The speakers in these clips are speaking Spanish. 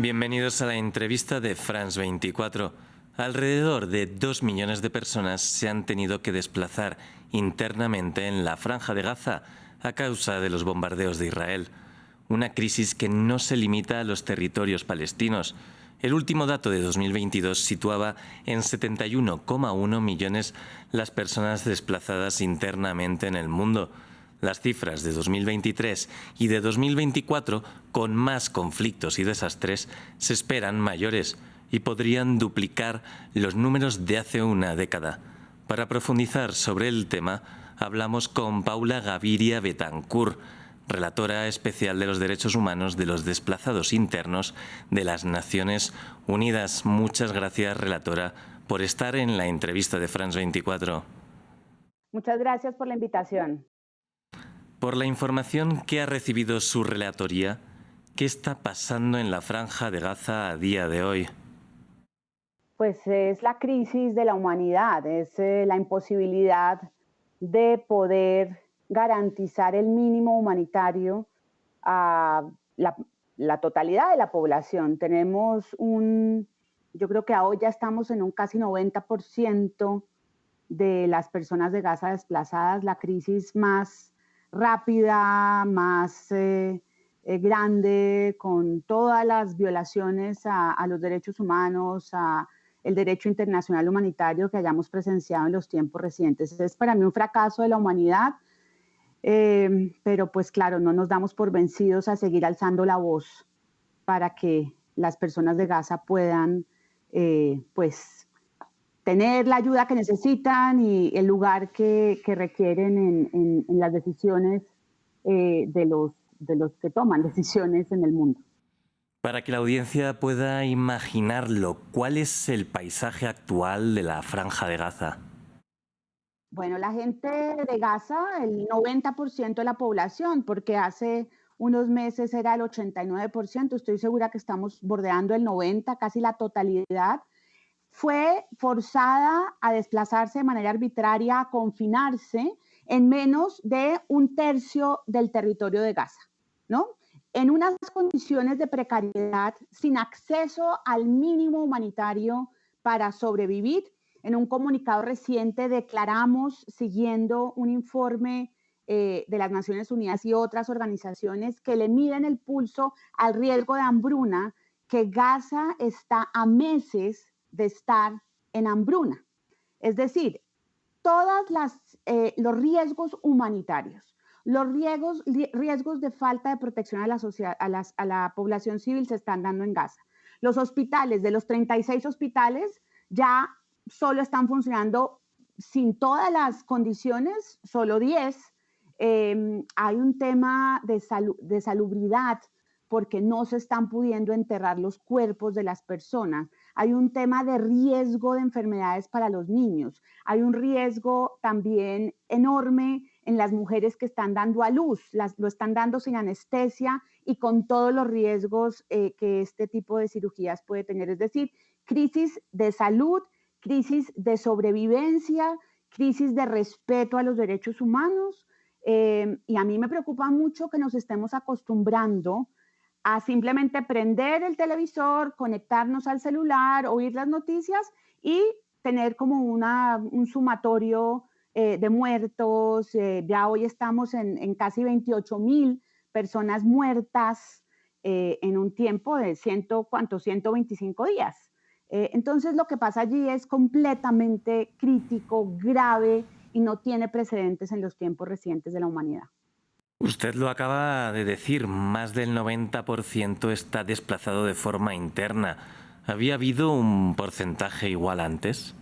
Bienvenidos a la entrevista de France 24. Alrededor de 2 millones de personas se han tenido que desplazar internamente en la Franja de Gaza a causa de los bombardeos de Israel. Una crisis que no se limita a los territorios palestinos. El último dato de 2022 situaba en 71,1 millones las personas desplazadas internamente en el mundo. Las cifras de 2023 y de 2024, con más conflictos y desastres, se esperan mayores y podrían duplicar los números de hace una década. Para profundizar sobre el tema, hablamos con Paula Gaviria Betancourt, relatora especial de los derechos humanos de los desplazados internos de las Naciones Unidas. Muchas gracias, relatora, por estar en la entrevista de France 24. Muchas gracias por la invitación. Por la información que ha recibido su relatoría, ¿qué está pasando en la Franja de Gaza a día de hoy? Pues es la crisis de la humanidad, es la imposibilidad de poder garantizar el mínimo humanitario a la totalidad de la población. Yo creo que hoy ya estamos en un casi 90% de las personas de Gaza desplazadas, la crisis más rápida, más grande, con todas las violaciones a los derechos humanos, a el derecho internacional humanitario que hayamos presenciado en los tiempos recientes. Es para mí un fracaso de la humanidad, pero pues claro, no nos damos por vencidos a seguir alzando la voz para que las personas de Gaza puedan pues tener la ayuda que necesitan y el lugar que requieren en las decisiones de los que toman decisiones en el mundo. Para que la audiencia pueda imaginarlo, ¿cuál es el paisaje actual de la Franja de Gaza? Bueno, la gente de Gaza, el 90% de la población, porque hace unos meses era el 89%, estoy segura que estamos bordeando el 90%, casi la totalidad, fue forzada a desplazarse de manera arbitraria, a confinarse en menos de un tercio del territorio de Gaza, ¿no? En unas condiciones de precariedad, sin acceso al mínimo humanitario para sobrevivir. En un comunicado reciente declaramos, siguiendo un informe de las Naciones Unidas y otras organizaciones que le miden el pulso al riesgo de hambruna, que Gaza está a meses de estar en hambruna. Es decir, todos los riesgos humanitarios, los riesgos de falta de protección a la sociedad, a la población civil se están dando en Gaza. Los hospitales, de los 36 hospitales, ya solo están funcionando sin todas las condiciones, solo 10. Hay un tema de salubridad porque no se están pudiendo enterrar los cuerpos de las personas. Hay un tema de riesgo de enfermedades para los niños. Hay un riesgo también enorme en las mujeres que están dando a luz. Lo están dando sin anestesia y con todos los riesgos que este tipo de cirugías puede tener. Es decir, crisis de salud, crisis de sobrevivencia, crisis de respeto a los derechos humanos. Y a mí me preocupa mucho que nos estemos acostumbrando a simplemente prender el televisor, conectarnos al celular, oír las noticias y tener como un sumatorio de muertos. Ya hoy estamos en casi 28,000 personas muertas en un tiempo de 125 días. Entonces lo que pasa allí es completamente crítico, grave y no tiene precedentes en los tiempos recientes de la humanidad. Usted lo acaba de decir, más del 90% está desplazado de forma interna. ¿Había habido un porcentaje igual antes?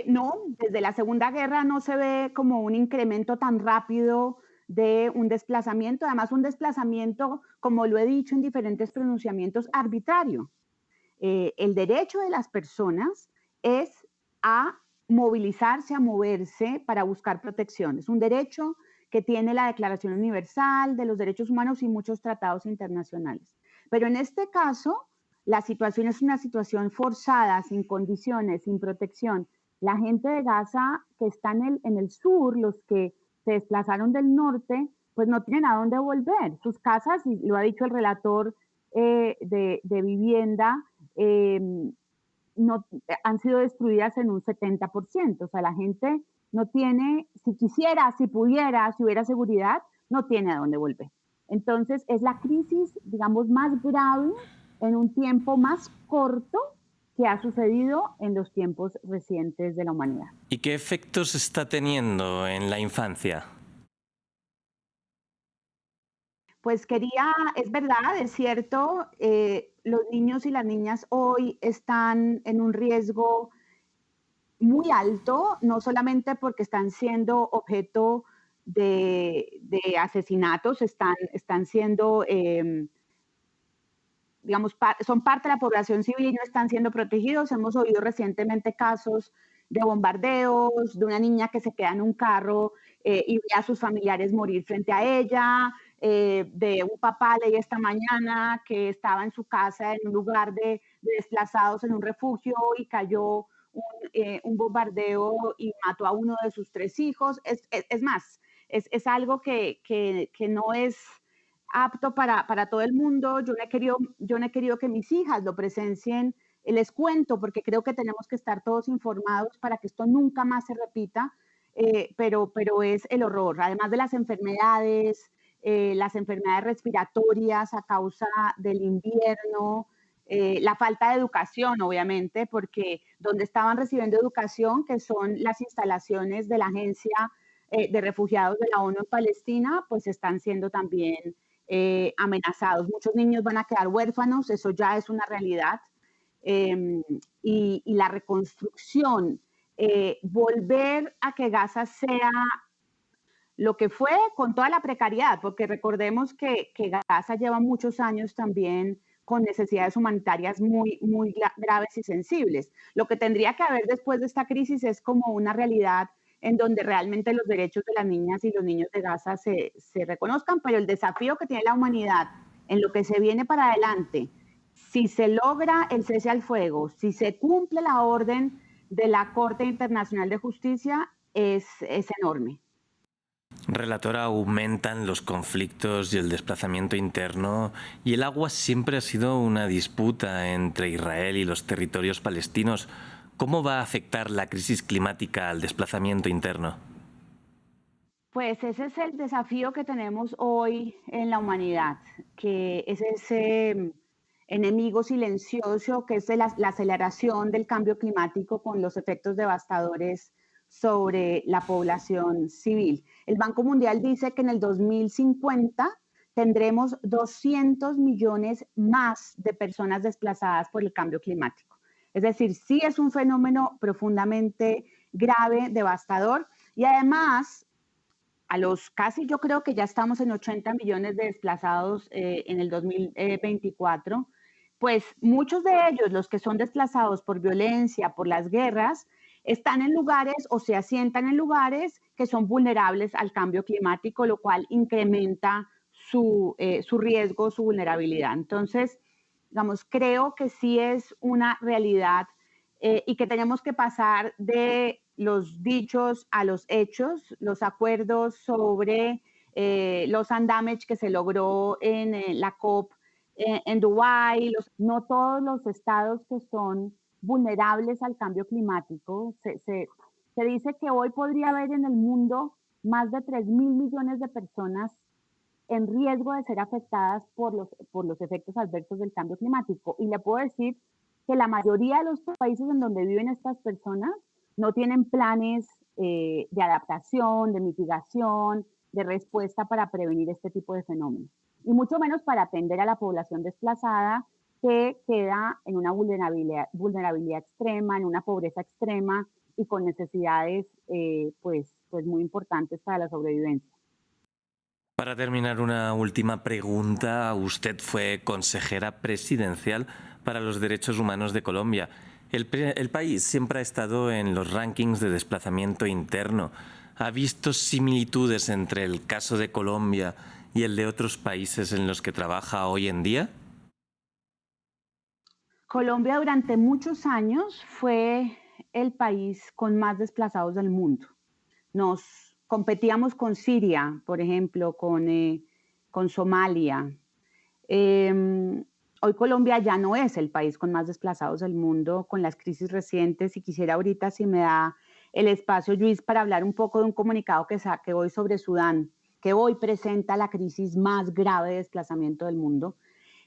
No, desde la Segunda Guerra no se ve como un incremento tan rápido de un desplazamiento, además un desplazamiento, como lo he dicho en diferentes pronunciamientos, arbitrario. El derecho de las personas es a movilizarse, a moverse para buscar protección. Es un derecho que tiene la Declaración Universal de los Derechos Humanos y muchos tratados internacionales. Pero en este caso, la situación es una situación forzada, sin condiciones, sin protección. La gente de Gaza que está en el sur, los que se desplazaron del norte, pues no tienen a dónde volver. Sus casas, y lo ha dicho el relator de vivienda eh, no, han sido destruidas en un 70%. O sea, la gente no tiene, si quisiera, si pudiera, si hubiera seguridad, no tiene a dónde volver. Entonces, es la crisis, digamos, más grave en un tiempo más corto que ha sucedido en los tiempos recientes de la humanidad. ¿Y qué efectos está teniendo en la infancia? Pues quería, es verdad, es cierto, los niños y las niñas hoy están en un riesgo muy alto, no solamente porque están siendo objeto de asesinatos, están siendo, digamos, son parte de la población civil y no están siendo protegidos. Hemos oído recientemente casos de bombardeos, de una niña que se queda en un carro y ve a sus familiares morir frente a ella, de un papá, leí esta mañana, que estaba en su casa en un lugar de desplazados en un refugio y cayó un bombardeo y mató a uno de sus 3 hijos. Es más, es algo que no es apto para todo el mundo. Yo no he querido que mis hijas lo presencien. Les cuento porque creo que tenemos que estar todos informados para que esto nunca más se repita, pero es el horror. Además de las enfermedades respiratorias a causa del invierno, la falta de educación, obviamente, porque donde estaban recibiendo educación, que son las instalaciones de la Agencia de Refugiados de la ONU en Palestina, pues están siendo también amenazados. Muchos niños van a quedar huérfanos, eso ya es una realidad. Y la reconstrucción, volver a que Gaza sea lo que fue con toda la precariedad, porque recordemos que Gaza lleva muchos años también con necesidades humanitarias muy graves y sensibles. Lo que tendría que haber después de esta crisis es como una realidad en donde realmente los derechos de las niñas y los niños de Gaza se reconozcan, pero el desafío que tiene la humanidad en lo que se viene para adelante, si se logra el cese al fuego, si se cumple la orden de la Corte Internacional de Justicia, es enorme. Relatora, aumentan los conflictos y el desplazamiento interno, y el agua siempre ha sido una disputa entre Israel y los territorios palestinos. ¿Cómo va a afectar la crisis climática al desplazamiento interno? Pues ese es el desafío que tenemos hoy en la humanidad, que es ese enemigo silencioso que es la aceleración del cambio climático con los efectos devastadores sobre la población civil. El Banco Mundial dice que en el 2050 tendremos 200 millones más de personas desplazadas por el cambio climático. Es decir, sí es un fenómeno profundamente grave, devastador, y además a los casi, yo creo que ya estamos en 80 millones de desplazados en el 2024, pues muchos de ellos, los que son desplazados por violencia, por las guerras, están en lugares o se asientan en lugares que son vulnerables al cambio climático, lo cual incrementa su riesgo, su vulnerabilidad. Entonces, digamos, creo que sí es una realidad y que tenemos que pasar de los dichos a los hechos, los acuerdos sobre los undamage que se logró en la COP en Dubái, no todos los estados que son vulnerables al cambio climático. Se dice que hoy podría haber en el mundo más de 3.000 millones de personas en riesgo de ser afectadas por los efectos adversos del cambio climático. Y le puedo decir que la mayoría de los países en donde viven estas personas no tienen planes de adaptación, de mitigación, de respuesta para prevenir este tipo de fenómenos. Y mucho menos para atender a la población desplazada que queda en una vulnerabilidad extrema, en una pobreza extrema y con necesidades pues muy importantes para la sobrevivencia. Para terminar, una última pregunta. Usted fue consejera presidencial para los derechos humanos de Colombia. El país siempre ha estado en los rankings de desplazamiento interno. ¿Ha visto similitudes entre el caso de Colombia y el de otros países en los que trabaja hoy en día? Colombia durante muchos años fue el país con más desplazados del mundo. Nos competíamos con Siria, por ejemplo, con Somalia. Hoy Colombia ya no es el país con más desplazados del mundo con las crisis recientes y quisiera ahorita, si me da el espacio, Luis, para hablar un poco de un comunicado que saqué hoy sobre Sudán, que hoy presenta la crisis más grave de desplazamiento del mundo.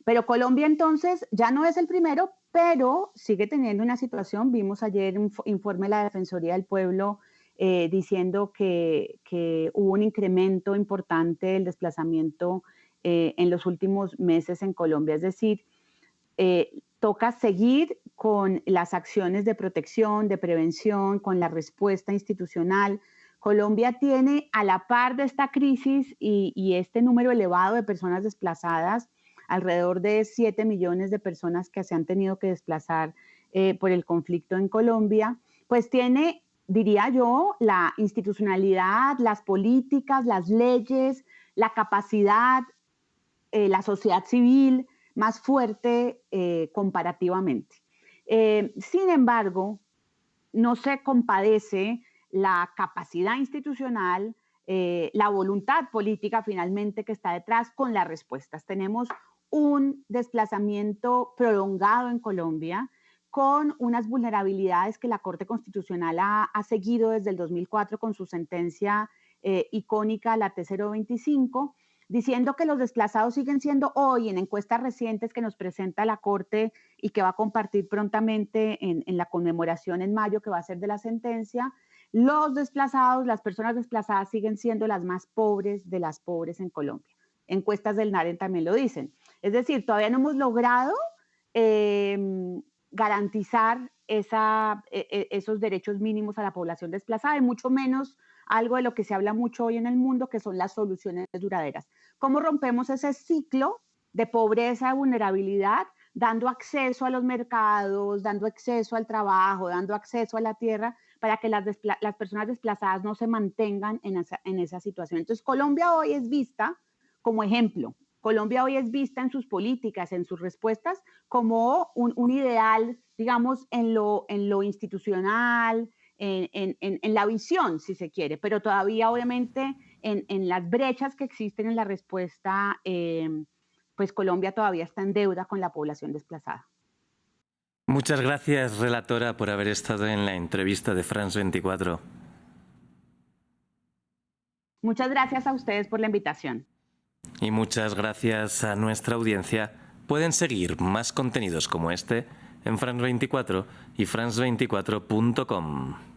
Pero Colombia entonces ya no es el primero, pero sigue teniendo una situación. Vimos ayer un informe de la Defensoría del Pueblo diciendo que hubo un incremento importante del desplazamiento en los últimos meses en Colombia. Es decir, toca seguir con las acciones de protección, de prevención, con la respuesta institucional. Colombia tiene, a la par de esta crisis y este número elevado de personas desplazadas, alrededor de 7 millones de personas que se han tenido que desplazar por el conflicto en Colombia, pues tiene, diría yo, la institucionalidad, las políticas, las leyes, la capacidad, la sociedad civil más fuerte comparativamente. Sin embargo, no se compadece la capacidad institucional, la voluntad política finalmente que está detrás con las respuestas. Tenemos un desplazamiento prolongado en Colombia con unas vulnerabilidades que la Corte Constitucional ha seguido desde el 2004 con su sentencia icónica, la T025, diciendo que los desplazados siguen siendo hoy, en encuestas recientes que nos presenta la Corte y que va a compartir prontamente en la conmemoración en mayo que va a ser de la sentencia, los desplazados, las personas desplazadas siguen siendo las más pobres de las pobres en Colombia. Encuestas del NAREN también lo dicen. Es decir, todavía no hemos logrado garantizar esos derechos mínimos a la población desplazada y mucho menos algo de lo que se habla mucho hoy en el mundo, que son las soluciones duraderas. ¿Cómo rompemos ese ciclo de pobreza, de vulnerabilidad, dando acceso a los mercados, dando acceso al trabajo, dando acceso a la tierra, para que las personas desplazadas no se mantengan en esa situación? Entonces, Colombia hoy es vista como ejemplo. Colombia hoy es vista en sus políticas, en sus respuestas, como un ideal, digamos, en lo institucional, en la visión, si se quiere, pero todavía obviamente en las brechas que existen en la respuesta, pues Colombia todavía está en deuda con la población desplazada. Muchas gracias, relatora, por haber estado en la entrevista de France 24. Muchas gracias a ustedes por la invitación. Y muchas gracias a nuestra audiencia. Pueden seguir más contenidos como este en France 24 y france24.com.